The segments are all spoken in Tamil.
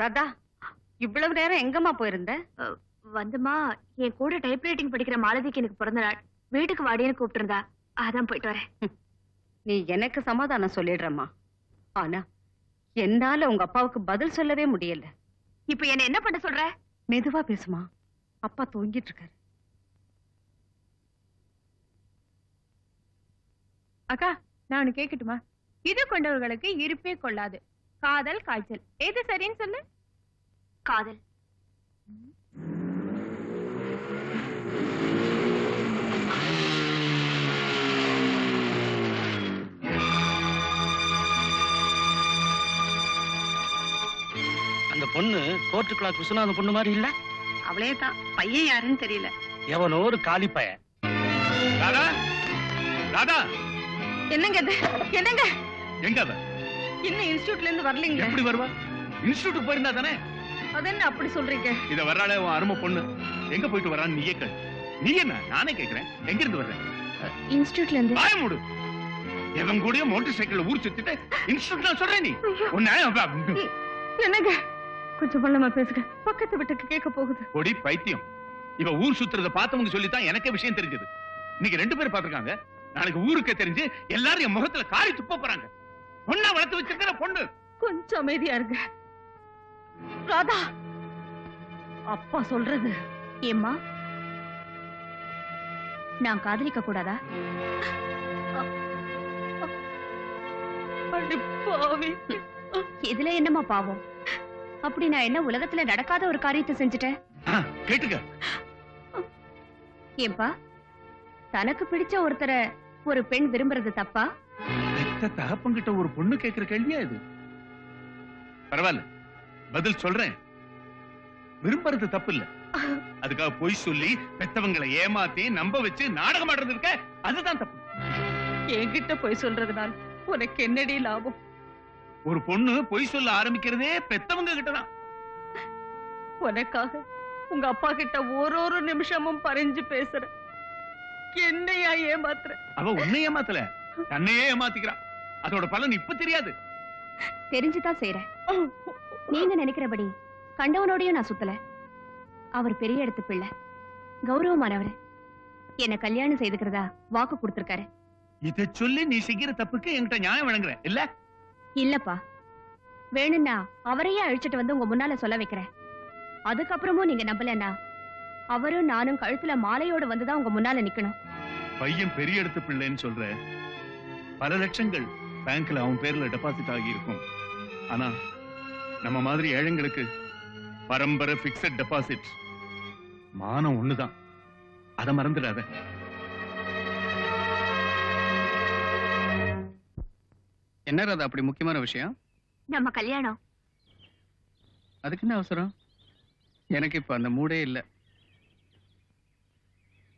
ராதா, இவ்வளவு நேரம் எங்கம்மா போயிருந்த? வந்துமா, என் கூட டைப்ரைட்டிங் படிக்கிற மாலதிக்கு எனக்கு பிறந்த நாள், வீட்டுக்கு வாடின்னு கூப்பிட்டு இருந்தா, அதான் போயிட்டு வரேன். நீ எனக்கு சமாதானம் சொல்லிடுறம்மா. ஆனா என்னால உங்க அப்பாவுக்கு பதில் சொல்லவே முடியல. இப்ப என்ன என்ன பண்ண சொல்ற? மெதுவா பேசுமா, அப்பா தூங்கிட்டு இருக்காரு. அக்கா, நான் உனக்கு கேட்கட்டுமா? இது கொண்டவர்களுக்கு இருப்பே கொள்ளாது. காதல் காய்ச்சல், எது சரின்னு சொல்லு? காதல். அந்த பொண்ணு கோர்ட்டு கிளாக் விஸ்வநாத பொண்ணு மாதிரி இல்ல? அவளே தான். பையன் யாருன்னு தெரியல. எவனோ ஒரு காலி பையன். ராதா, ராதா, என்னங்க இது? என்னங்க எங்க அவ? இன்னும் இன்ஸ்டிடியூட்ல இருந்து வரலீங்க. எப்படி வருவா? இன்ஸ்டிடியூட் போயிருந்தா தானே. அது என்ன அப்படி சொல்றீங்க? இத வர்றாளே உன் அருமை பொண்ணு, எங்க போயிட்டு வரான்னு நீயே கேளு. நீ என்ன, நானே கேக்குறேன், எங்க இருந்து வர்ற? இன்ஸ்டிடியூட்ல இருந்து. வாய மூடு. எவன் கூட மோட்டார் சைக்கிள்ல ஊர் சுத்திட்டு இன்ஸ்டிடியூட்ல சொல்றேன் நீ. உன்னை என்னங்க கொஞ்சம் பள்ளமா பேசுங்க, பக்கத்து வீட்டுக்கு கேட்க போகுது. பொடி பைத்தியம். இவ ஊர் சுத்துறத பார்த்தவங்க சொல்லித்தான் எனக்கே விஷயம் தெரிஞ்சது. இன்னைக்கு 2 பேர் பாத்துருக்காங்க. நாளைக்கு ஊருக்கு தெரிஞ்சு எல்லாரும் என் முகத்துல காரி துப்ப போறாங்க. பொண்ணா வளர்த்து வச்சிருக்கிற பொண்ணு. கொஞ்சம் அமைதியா இருங்க. ராதா, அப்பா சொல்றது. ஏம்மா, நான் காதலிக்க கூடாதா? அடிப்பாவி. இதுல என்னம்மா பாவம்? அப்படி நான் என்ன உலகத்துல நடக்காத ஒரு காரியத்தை செஞ்சுட்டேன்? கேட்டுக்க. ஏன்பா, தனக்கு பிடிச்ச ஒருத்தரை ஒரு பெண் விரும்புறது தப்பா? பெத்த தகப்பங்கிட்ட ஒரு பொண்ணு கேட்கிற கேள்வியா இது? பரவாயில்ல, பதில் சொல்றேன். விரும்புறது தப்பு இல்ல. அதுக்காக பொய் சொல்லி பெத்தவங்களை ஏமாத்தி நம்ப வச்சு நாடகம் ஆடுறது இருக்க, அதுதான் தப்பு. என்கிட்ட போய் சொல்றதுனால உனக்கு என்னடி லாபம்? ஒரு பொண்ணு பொய் சொல்ல ஆரம்பிக்கிறதே பெத்தவங்க கிட்டதான். உனக்காக உங்க அப்பா கிட்ட ஒரு நிமிஷமும் பறிஞ்சு பேசுற. என்னையா ஏமாத்துற? அவ உன்னை ஏமாத்தல, தன்னையே ஏமாத்திக்கிறா. அதோட பலன் இப்ப தெரியாது. தெரிஞ்சுதான் செய்யறேன். நீங்க நினைக்கிறபடி கண்டவனோடையும் நான் சுத்தல. அவர் பெரிய இடத்து பிள்ளை, கௌரவமானவர். என்ன கல்யாணம் செய்துக்கிறதா வாக்கு கொடுத்திருக்காரு. இத சொல்லி நீ செய்கிற தப்புக்கு என்கிட்ட நியாயம் வழங்குற இல்ல? இல்லப்பா, வேணும்னா அவரையே அழிச்சிட்டு வந்து உங்க முன்னால சொல்ல வைக்கிறேன். அதுக்கப்புறமும் நீங்க நம்பலன்னா அவரும் நானும் கழுத்துல மாலையோடு வந்துதான் உங்க முன்னால நிக்கணும். பையன் பெரிய இடத்து பிள்ளைன்னு சொல்ற. பல லட்சங்கள் பேங்க்ல அவன் பேர்ல டெபாசிட் ஆகி இருக்கும். ஆனா நம்ம மாதிரி ஏழைங்களுக்கு பரம்பரை பிக்ஸட் டெபாசிட். மானம் ஒண்ணுதான், அதை மறந்துடாத. என்ன ராதா அப்படி முக்கியமான விஷயம்? நம்ம கல்யாணம். அதுக்கு என்ன அவசரம்? எனக்கு இப்ப அந்த மூடே இல்ல.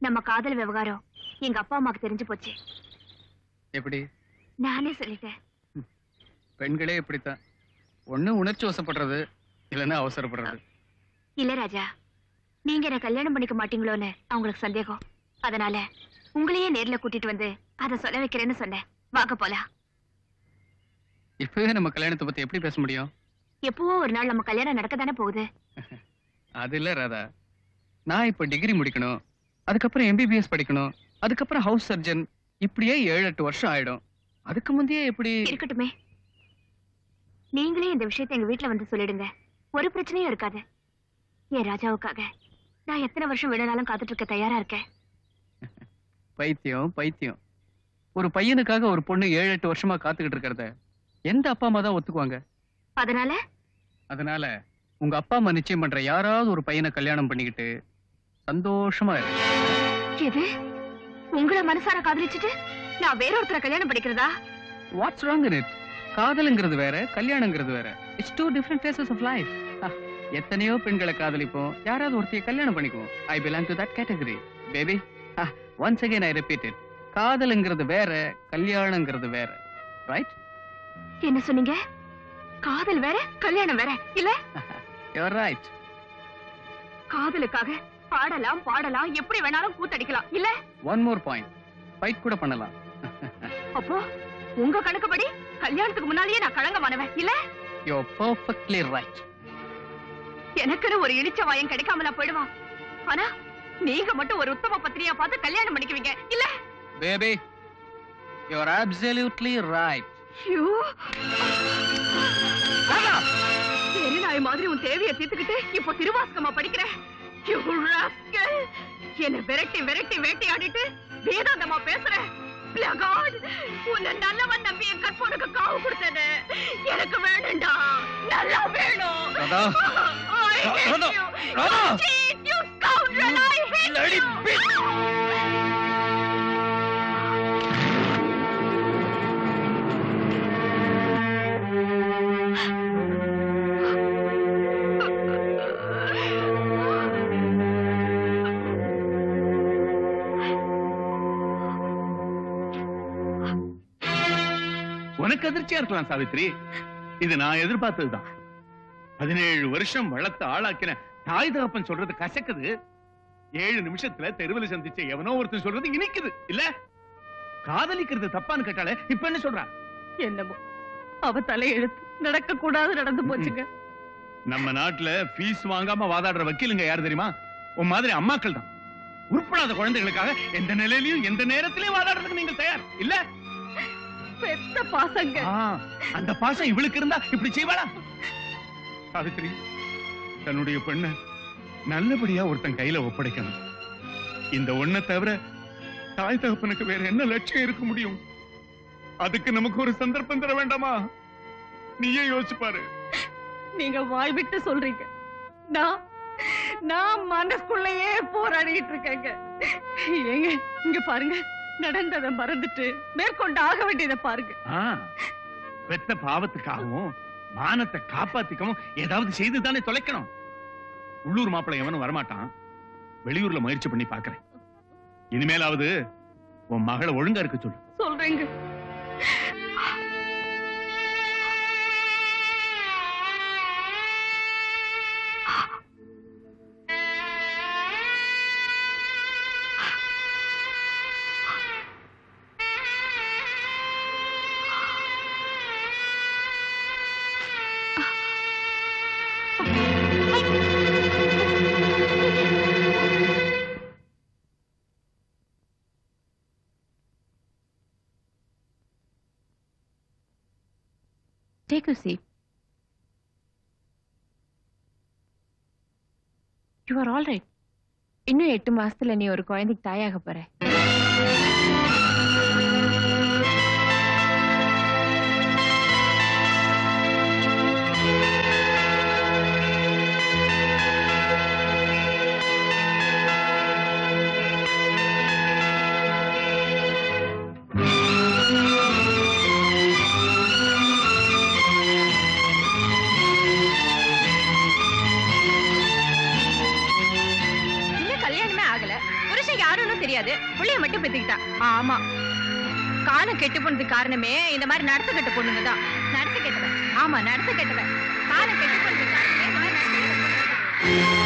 நம்ம காதல் விவகாரம் எங்க அப்பா அம்மாக்கு தெரிஞ்சு போச்சு. எப்படி? நானே சொல்லிட்டேன். பெண்களே இப்படித்தான், ஒண்ணு உணர்ச்சி வசப்படுறது, இல்லைன்னா அவசரப்படுறது. இல்ல ராஜா, நீங்க என்ன கல்யாணம் பண்ணிக்க மாட்டீங்களோன்னு அவங்களுக்கு சந்தேகம். அதனால உங்களையே நேர்ல கூட்டிட்டு வந்து அதை சொல்ல வைக்கிறேன்னு சொன்னேன். வாங்க போலாம். இப்பவே நம்ம கல்யாணத்தை பத்தி எப்படி பேச முடியும்? எப்பவோ ஒரு நாள் நம்ம கல்யாணம் நடக்கத்தானே போகுது. அது இல்ல ராதா, நான் இப்ப டிகிரி முடிக்கணும், அதுக்கப்புறம் MBBS படிக்கணும், அதுக்கப்புறம் ஹவுஸ் சர்ஜன், இப்படியே 7-8 வருஷம் ஆயிடும். அதுக்கு முந்தையே எப்படி? இருக்கட்டுமே, நீங்களே இந்த விஷயத்தை எங்க வீட்டுல வந்து சொல்லிடுங்க. ஒரு பிரச்சனையும் இருக்காது. என் ராஜாவுக்காக நான் எத்தனை வருஷம் வேணாலும் காத்துட்டு இருக்க தயாரா இருக்கேன். பைத்தியம் பைத்தியம். ஒரு பையனுக்காக ஒரு பொண்ணு 7-8 வருஷமா காத்துக்கிட்டு இருக்கிறத எந்த அப்பா அம்மா தான் ஒத்துக்குவாங்க? அதனால உங்க அப்பா அம்மா நிச்சயம் பண்ற யாராவது ஒரு பையனை கல்யாணம் பண்ணிக்கிட்டு சந்தோஷமா இருக்கு. எது? உங்களை மனசார காதலிச்சுட்டு நான் வேறொருத்தரை கல்யாணம் பண்ணிக்கிறதா? What's wrong in it? காதலுங்கிறது வேற, கல்யாணங்கிறது வேற. It's 2 different phases of life. எத்தனையோ பெண்களை காதலிப்போம், யாராவது ஒருத்தைய கல்யாணம் பண்ணிக்குவோம். I belong to that category, baby. Once again I repeat it. காதலுங்கிறது வேற, கல்யாணங்கிறது வேற. Right? என்ன சொன்னீங்க? காதல் வேற, கல்யாணம் வேற இல்ல? You're right. காதலுக்காக பாடலாம் பாடலாம், எப்படி வேணாலும் கூத்தடிக்கலாம் இல்ல? One more point. ஃபைட் கூட பண்ணலாம். அப்போ உங்க கணக்குப்படி கல்யாணத்துக்கு முன்னாலேயே நான் களங்கமானவன் இல்ல? You're perfectly right. எனக்குன்னு ஒரு இழிச்ச வாயம் கிடைக்காமலா போயிடுவான். ஆனா நீங்க மட்டும் ஒரு உத்தம பத்திரியா பார்த்து கல்யாணம் பண்ணிக்குவீங்க இல்ல? Baby, you are absolutely right. நாய் மாதிரி உன் தேவையை தீர்த்துக்கிட்டு இப்போ திருவாசகமா படிக்கிற என்ன விரட்டி விரட்டி வேட்டையாடிட்டு வேதாந்தமா பேசுற. உன்னை நல்லவன் நம்பி என் கற்பனுக்கு காவு கொடுத்தது எனக்கு வேணும்டா. நல்லா வேணும். உனக்கு அதிர்ச்சியா இருக்கலாம் சாவித்ரி, இது நான் எதிர்பார்த்ததுதான். 17 வருஷம் வளர்த்து ஆளாக்கின தாய் தகப்பன் சொல்றது கசக்குது. 7 நிமிஷத்துல தெருவில் சந்திச்ச எவனோ ஒருத்தன் சொல்றது இனிக்குது இல்ல? காதலிக்கிறது தப்பான்னு கேட்டாலே இப்ப என்ன சொல்றான்? என்னமோ அவ தலையெழுத்து நடக்க கூடாது நடந்து போச்சுங்க. நம்ம நாட்டுல ஃபீஸ் வாங்காம வாதாடுற வக்கீலுங்க யாரு தெரியுமா? உன் மாதிரி அம்மாக்கள் தான். உருப்படாத குழந்தைகளுக்காக எந்த நிலையிலையும் எந்த நேரத்திலையும் வாதாடுறதுக்கு நீங்கள் தயார் இல்ல? பெத்த பாசங்க. அந்த பாசம் இவளுக்கு இருந்தா இப்படி செய்வாளா? சாவித்ரி, தன்னுடைய பெண்ண நல்லபடியா ஒருத்தன் கையில ஒப்படைக்கணும். இந்த ஒண்ணை தவிர தாய் தகப்பனுக்கு வேற என்ன லட்சியம் இருக்க முடியும்? அதுக்கு நமக்கு ஒரு சந்தர்ப்பம் தர வேண்டாமா? நீயே யோசிச்சு பாரு. நீங்க வாய் விட்டு சொல்றீங்க, நான் மனசுக்குள்ளேயே போராடிட்டு இருக்கேங்க. ஏங்க இங்க பாருங்க, நடந்ததை மறந்துட்டு மேற்கொண்டு ஆக வேண்டியதை பாருங்க. பெத்த பாவத்துக்காகவும் மானத்தை காப்பாத்திக்கவும் ஏதாவது செய்துதானே தொலைக்கணும். உள்ளூர் மாப்பிள்ளை எவனும் வரமாட்டான். வெளியூர்ல முயற்சி பண்ணி பாக்குறேன். இனிமேலாவது உன் மகளை ஒழுங்கா இருக்க சொல்லு. சொல்றீங்க. Take a seat. You are all right. இன்னும் 8 மாசத்துல நீ ஒரு குழந்தைக்கு தாயாக போற. தெரியாது, புள்ளைய மட்டும் பெத்துக்கிட்டா. ஆமா, காலம் கெட்டு போனதுக்கு காரணமே இந்த மாதிரி நடத்த கெட்ட பொண்ணுங்க தான். நடத்த கெட்டவன். ஆமா, நடத்த கெட்டவன். காலம் கெட்டு போனதுக்கு காரணமே இந்த மாதிரி நடத்த கெட்ட பொண்ணுங்க.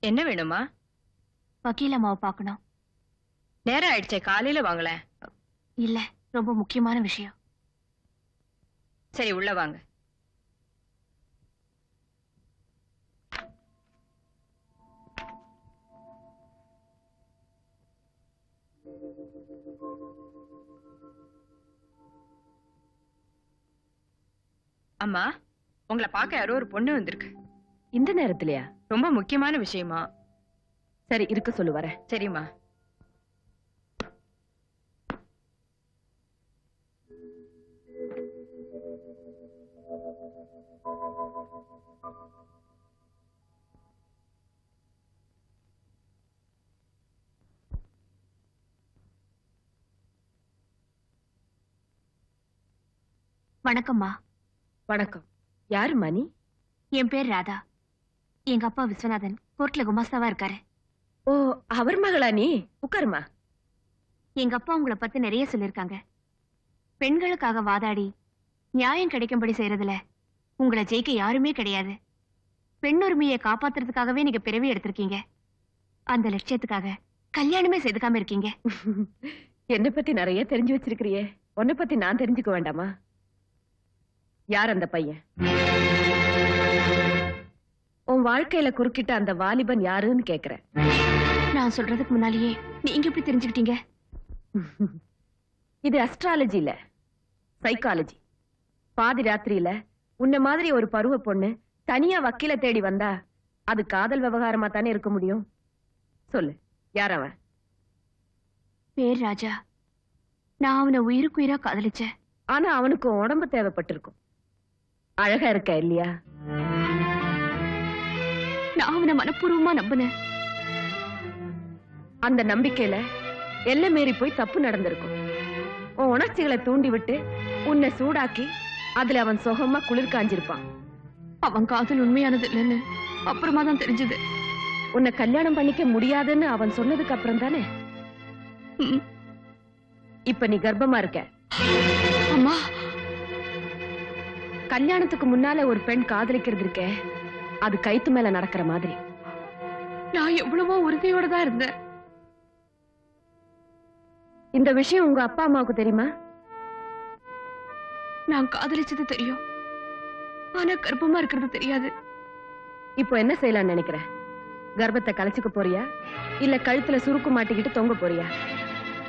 என்ன வேணுமா? வக்கீல் அம்மாவை பார்க்கணும். நேரம் ஆயிடுச்சே, காலையில வாங்கல. இல்ல, ரொம்ப முக்கியமான விஷயம். சரி, உள்ள வாங்க. அம்மா, உங்களை பார்க்க யாரோ ஒரு பொண்ணு வந்திருக்கு. இந்த நேரத்திலயா? ரொம்ப முக்கியமான விஷயமா. சரி, இருக்க சொல்லு, வரேன். சரிம்மா. வணக்கம்மா. வணக்கம். யாரும்மா நீ? என் பேர் ராதா. எங்க அப்பா விஸ்வநாதன் கோர்ட்ல குமாஸ்தாவா இருக்காரு. ஓ, அவர் மகளா நீ? உட்காருமா. எங்க அப்பா உங்களை பத்தி நிறைய சொல்லிருக்காங்க. பெண்களுக்காக வாதாடி நியாயம் கிடைக்கும்படி செய்யறதுல உங்களை ஜெயிக்க யாருமே கிடையாது. பெண் உரிமையை காப்பாத்துறதுக்காகவே நீங்க பிறவி எடுத்திருக்கீங்க. அந்த லட்சியத்துக்காக கல்யாணமே செய்துக்காம இருக்கீங்க. என்னை பத்தி நிறைய தெரிஞ்சு வச்சிருக்கிறியே, உன்னை பத்தி நான் தெரிஞ்சுக்க வேண்டாமா? யார் அந்த பையன்? உன் வாழ்க்கையில குறுக்கிட்ட அந்த வாலிபன் யாருன்னு கேக்குறேன். நான் சொல்றதுக்கு முன்னாலேயே நீங்க எப்படி தெரிஞ்சுக்கிட்டீங்க? இது அஸ்ட்ராலஜி இல்ல, சைக்காலஜி. பாதி ராத்திரியில உன்ன மாதிரி ஒரு பருவ பொண்ணு தனியா வக்கீல தேடி வந்தா அது காதல் விவகாரமா தானே இருக்க முடியும்? சொல்லு, யார் அவன்? பேர் ராஜா. நான் அவனை உயிருக்குயிரா காதலிச்சேன். ஆனா அவனுக்கு உடம்பு தேவைப்பட்டிருக்கும். அழகா இருக்க இல்லையா? நான் அவனை மனப்பூர்வமா நம்பினேன். அந்த நம்பிக்கையில எல்லை மீறி போய் தப்பு நடந்திருக்கும். உன் உணர்ச்சிகளை தூண்டி விட்டு உன்னை சூடாக்கி அதுல அவன் சுகமா குளிர் காஞ்சிருப்பான். அவன் காதல் உண்மையானது இல்லைன்னு அப்புறமா தான் தெரிஞ்சது. உன்னை கல்யாணம் பண்ணிக்க முடியாதுன்னு அவன் சொன்னதுக்கு அப்புறம் தானே இப்ப நீ கர்ப்பமா இருக்க. அம்மா, கல்யாணத்துக்கு முன்னால ஒரு பெண் காதலிக்கிறது இருக்கே, அது கைத்து மேல நடக்கிற மாதிரி. நான் எவ்வளவோ உறுதியோட தான் இருந்தேன். இந்த விஷயம் உங்க அப்பா அம்மாவுக்கு தெரியுமா? நான் காதலிச்சது தெரியும், ஆனா கர்ப்பமா இருக்கிறது தெரியாது. இப்போ என்ன செய்யலாம்னு நினைக்கிற? கர்ப்பத்தை கலைச்சுக்க போறியா இல்ல கழுத்துல சுருக்கு மாட்டிக்கிட்டு தொங்க போறியா?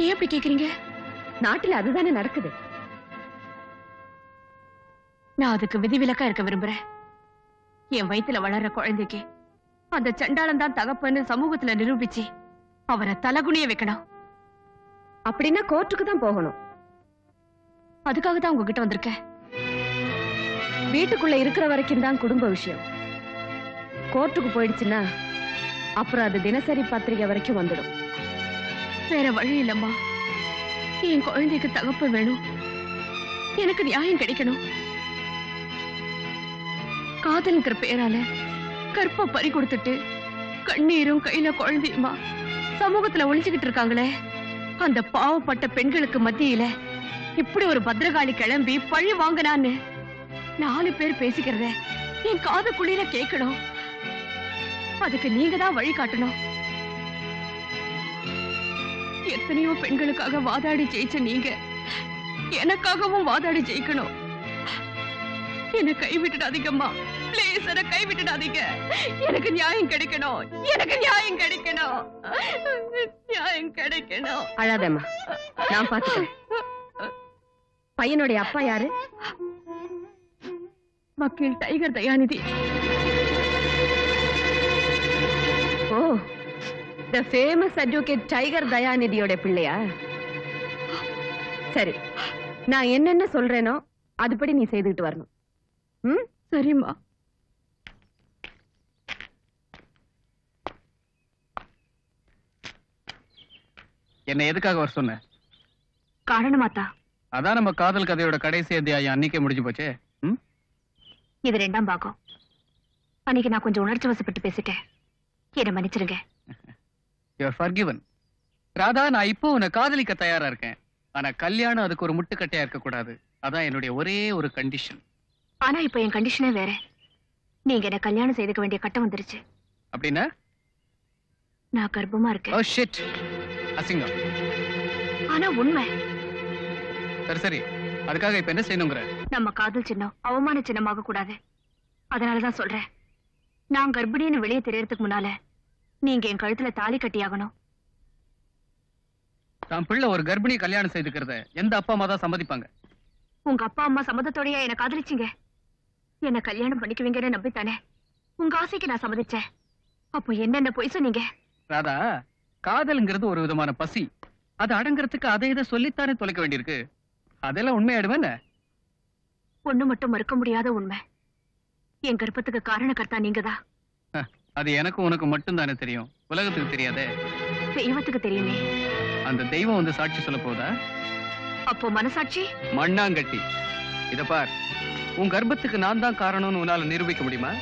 ஏன் அப்படி கேக்குறீங்க? நாட்டுல அதுதானே நடக்குது. நான் அதுக்கு விதிவிலக்கா இருக்க விரும்புறேன். என் வயித்துல வளர்ற குழந்தைக்கு அந்த சண்டாளன் தான் தகப்பன்னு சமூகத்துல நிரூபிச்சு அவரை தலகுனிய வைக்கணும். அப்படின்னா கோர்ட்டுக்கு தான் போகணும். அதுக்காக தான் உங்ககிட்ட வந்திருக்கேன். வீட்டுக்குள்ள இருக்கிற வரைக்கும் தான் குடும்ப விஷயம். கோர்ட்டுக்கு போயிடுச்சுன்னா அப்புறம் அது தினசரி பத்திரிகை வரைக்கும் வந்துடும். வேற வழி இல்லம்மா. என் குழந்தைக்கு தகப்ப வேணும். எனக்கு நியாயம் கிடைக்கணும். காதல்ங்கிற பேரால கற்ப பறி கொடுத்துட்டு கண்ணீரும் கையில குழந்தையுமா சமூகத்துல ஒளிச்சுக்கிட்டு இருக்காங்களே, அந்த பாவப்பட்ட பெண்களுக்கு மத்தியில இப்படி ஒரு பத்திரகாளி கிளம்பி பழி வாங்கினான்னு 4 பேர் பேசிக்கிறத என் காதுக்குள்ளில கேட்கணும். அதுக்கு நீங்க தான் வழி காட்டணும். எத்தனையோ பெண்களுக்காக வாதாடி ஜெயிச்ச நீங்க எனக்காகவும் வாதாடி ஜெயிக்கணும். என்ன கைவிட்டுடாதீங்கம்மா, பிளீஸ் என்ன கைவிட்டுடாதீங்க. எனக்கு நியாயம் கிடைக்கணும், எனக்கு நியாயம் கிடைக்கணும், நியாயம் கிடைக்கணும். அழாதம்மா, நான் பாத்துக்கிறேன். பையனுடைய அப்பா யாரு? வக்கீல் tiger Dayanidhi. Oh, the famous advocate tiger தயாநிதியோட பிள்ளையா? சரி, நான் என்னென்ன சொல்றேனோ அதுபடி நீ செய்துட்டு வரணும். சரிம்மா. என்ன எதுக்காக வர சொன்ன? காரணமாத்தா, அதான் நம்ம காதல் கதையோட கடைசி அத்தியாயம் அன்னைக்கே முடிஞ்சு போச்சே. இது 2ஆம் பாகம். அன்னைக்கு நான் கொஞ்சம் உணர்ச்சி வசப்பட்டு பேசிட்டேன். என்ன மன்னிச்சிருங்க. You are forgiven. ராதா, நான் இப்போ உன்னை காதலிக்க தயாரா இருக்கேன். ஆனா கல்யாணம் அதுக்கு ஒரு முட்டுக்கட்டையா இருக்க கூடாது. அதான் என்னுடைய ஒரே ஒரு கண்டிஷன். ஆனா இப்ப என் கண்டிஷனே வேற. நீங்க என்ன கல்யாணம் செய்துக்க வேண்டிய கட்டம் வந்துருச்சு. அப்படின்னா? நான் கர்ப்பமா இருக்கேன். Oh shit. அசிங்கம். ஆனா உண்மை. சரி சரி, அதுக்காக இப்ப என்ன செய்யணுங்கிற? நம்ம காதல் சின்னம் அவமான சின்னமாக கூடாது. அதனாலதான் சொல்றேன், நான் கர்ப்பிணின்னு வெளியே தெரியறதுக்கு முன்னால நீங்க என் கழுத்துல தாலி கட்டியாகணும். தான் பிள்ளை ஒரு கர்ப்பிணி கல்யாணம் செய்துக்கிறத எந்த அப்பா அம்மா தான் சம்மதிப்பாங்க? உங்க அப்பா அம்மா சம்மதத்தோடயா என்ன காதலிச்சீங்க? என்ன கல்யாணம் பண்ணிக்குவீங்கன்னு நம்பித்தானே உங்க ஆசைக்கு நான் சம்மதிச்சேன். அப்போ என்னென்ன பொய் சொன்னீங்க? ராதா, காதல்ங்கிறது ஒரு விதமான பசி. அது அடங்குறதுக்கு அதை இதை சொல்லித்தானே தொலைக்க வேண்டியிருக்கு. அதெல்லாம் உண்மையாடுவேன். ஒண்ணு மட்டும் மறுக்க முடியாத உண்மை. என் கர்ப்பத்துக்கு காரணக்கர்த்தா நீங்கதான். அது எனக்கு உனக்கு மட்டும் தானே தெரியும், உலகத்துக்கு தெரியாதே. தெய்வத்துக்கு தெரியுமே. அந்த தெய்வம் வந்து சாட்சி சொல்ல போதா? அப்போ மனசாட்சி? மண்ணாங்கட்டி. இத பார், உன் கர்ப்பத்துக்கு நான் தான் காரணம்னு உன்னால நிரூபிக்க முடியுமா?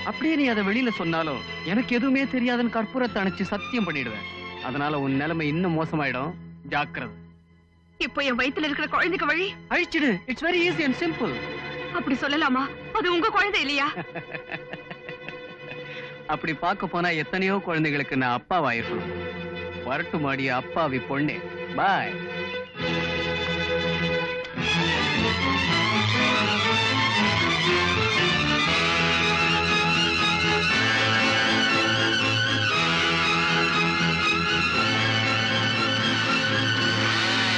அப்படியே நீ அதை வெளியில சொன்னாலும் எனக்கு எதுவுமே தெரியாதுன்னு கற்பூரத்தை அணைச்சு சத்தியம் பண்ணிடுவேன். அதனால உன் நிலைமை இன்னும் மோசமாயிடும். ஜாக்கிரதை. இப்போ என் வயித்துல இருக்கிற குழந்தைக்கு வழி அழிச்சிடு. It's very easy and simple. அப்படி சொல்லலாமா? அது உங்க குழந்தை இல்லையா? அப்படி பார்க்க போனா எத்தனையோ குழந்தைகளுக்கு நான் அப்பாவாயிருக்கணும். வரட்டு மாடிய அப்பாவி பொண்ணே. பாய்.